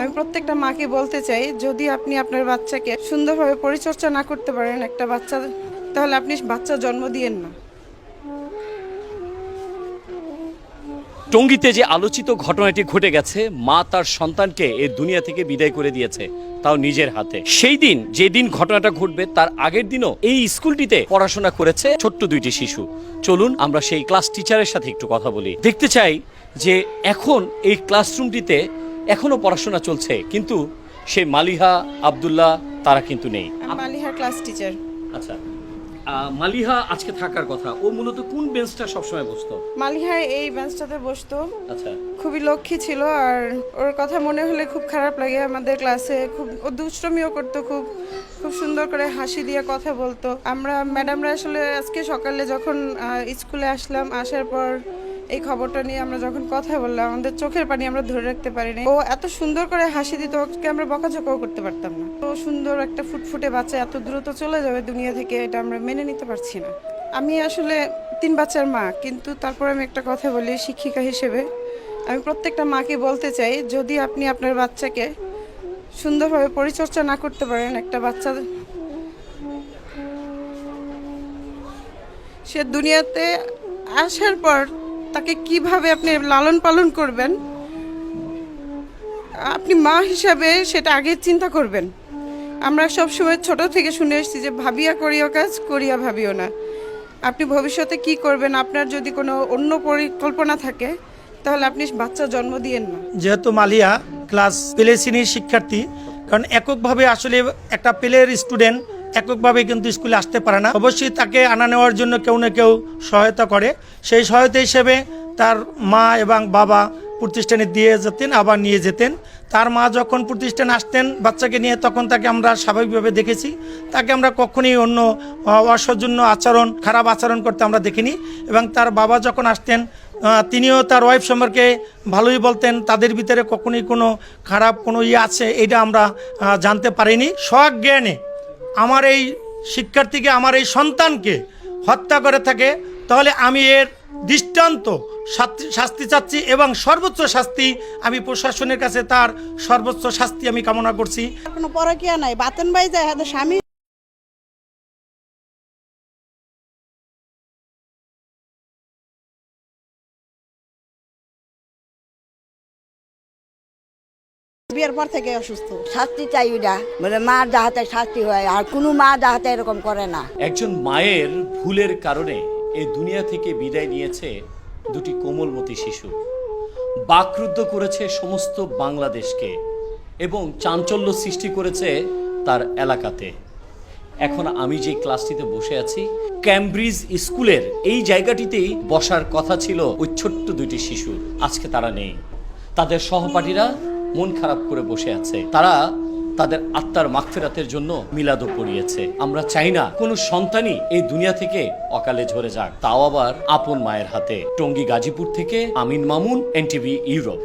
আমি প্রত্যেকটা মাকে বলতে চাই, যদি আপনি আপনার বাচ্চাকে সুন্দরভাবে পরিচর্যা না করতে পারেন একটা বাচ্চা, তাহলে আপনি বাচ্চা জন্ম দিয়েন না। টঙ্গীতে যে আলোচিত ঘটনাটি ঘটে গেছে, মা তার সন্তানকে এই দুনিয়া থেকে বিদায় করে দিয়েছে, তাও নিজের হাতে। সেই দিন যেদিন ঘটনাটা ঘটবে তার আগের দিনও এই স্কুলটিতে পড়াশোনা করেছে ছোট্ট দুইটি শিশু। চলুন আমরা সেই ক্লাস টিচারের সাথে একটু কথা বলি। দেখতে চাই যে এখন এই ক্লাসরুমটিতে এখনো পড়াশোনা চলছে, কিন্তু সেই মালিহা আব্দুল্লাহ তারা কিন্তু নেই। মালিহার ক্লাস টিচার। আচ্ছা, মালিহা আজকে থাকার কথা। ও মূলত কোন বেঞ্চটা সবসময় বসতো? মালিহা এই বেঞ্চটাতে বসতো। আচ্ছা, খুবই লক্ষ্মী ছিল, আর ওর কথা মনে হলে খুব খারাপ লাগে। আমাদের ক্লাসে খুব ও দুষ্টমিও করতো, খুব খুব সুন্দর করে হাসি দিয়ে কথা বলতো। আমরা ম্যাডামরা আসলে আজকে সকালে যখন স্কুলে আসলাম, আসার পর এই খবরটা নিয়ে আমরা যখন কথা বললাম, আমাদের চোখের পানি আমরা ধরে রাখতে পারিনি। ও এত সুন্দর করে হাসি দিত, ওকে আমরা বকাঝকাও করতে পারতাম না। তো সুন্দর একটা ফুটফুটে বাচ্চা এত দ্রুত চলে যাবে দুনিয়া থেকে, এটা আমরা মেনে নিতে পারছি না। আমি আসলে 3 বাচ্চার মা, কিন্তু তারপর আমি একটা কথা বলি শিক্ষিকা হিসেবে, আমি প্রত্যেকটা মাকে বলতে চাই, যদি আপনি আপনার বাচ্চাকে সুন্দরভাবে পরিচর্যা না করতে পারেন একটা বাচ্চা, সে দুনিয়াতে আসার পর তাকে কিভাবে আপনি লালন পালন করবেন, আপনি মা হিসাবে সেটা আগে চিন্তা করবেন। আমরা সবসময় ছোট থেকে শুনে এসেছি যে ভাবিয়া করিও কাজ, করিয়া ভাবিও না। আপনি ভবিষ্যতে কি করবেন, আপনার যদি কোনো অন্য পরিকল্পনা থাকে, তাহলে আপনি বাচ্চা জন্ম দিয়েন না। যেহেতু মালিয়া ক্লাস প্লে শ্রেণীর শিক্ষার্থী, কারণ এককভাবে আসলে একটা প্লের স্টুডেন্ট এককভাবে কিন্তু স্কুলে আসতে পারে না, অবশ্যই তাকে আনা নেওয়ার জন্য কেউ না কেউ সহায়তা করে। সেই সহায়তা হিসেবে তার মা এবং বাবা প্রতিষ্ঠানে দিয়ে যেতেন, আবার নিয়ে যেতেন। তার মা যখন প্রতিষ্ঠানে আসতেন বাচ্চাকে নিয়ে, তখন তাকে আমরা স্বাভাবিকভাবে দেখেছি। তাকে আমরা কখনোই অন্য অসৌজন্য আচরণ, খারাপ আচরণ করতে আমরা দেখিনি। এবং তার বাবা যখন আসতেন, তিনিও তার ওয়াইফ সম্পর্কে ভালোই বলতেন। তাদের ভিতরে কখনোই কোনো খারাপ কোনো আছে এটা আমরা জানতে পারিনি। স্বজ্ঞানে আমার এই শিক্ষার্থীকে, আমার এই সন্তানকে হত্যা করে থাকে, তাহলে আমি এর দৃষ্টান্ত শাস্তি চাচ্ছি, এবং সর্বোচ্চ শাস্তি আমি প্রশাসনের কাছে তার সর্বোচ্চ শাস্তি আমি কামনা করছি। কোনো পরকীয়া নাই, বাতেন বাই যায় হাতে স্বামী বিয়ের পর থেকে অসুস্থ। শাস্তি চাই, ওইটা বলে মার যাহাতে শাস্তি হয়, আর কোনো মা যাহাতে এরকম করে না। একজন মায়ের ভুলের কারণে এই দুনিয়া থেকে বিদায় নিয়েছে দুটি কোমলমতি শিশু, বাকরুদ্ধ করেছে সমস্ত বাংলাদেশকে এবং চাঞ্চল্য সৃষ্টি করেছে তার এলাকাতে। এখন আমি যে ক্লাসটিতে বসে আছি, ক্যামব্রিজ স্কুলের এই জায়গাটিতেই বসার কথা ছিল ওই ছোট্ট দুটি শিশু। আজকে তারা নেই। তাদের সহপাঠীরা মন খারাপ করে বসে আছে। তারা তাদের আত্মার মাগফিরাতের জন্য মিলাদও পড়িয়েছে। আমরা চাই না কোনো সন্তানই এই দুনিয়া থেকে অকালে ঝরে যাক, তাও আবার আপন মায়ের হাতে। টঙ্গী গাজীপুর থেকে আমিন মামুন, NTV ইউরোপ।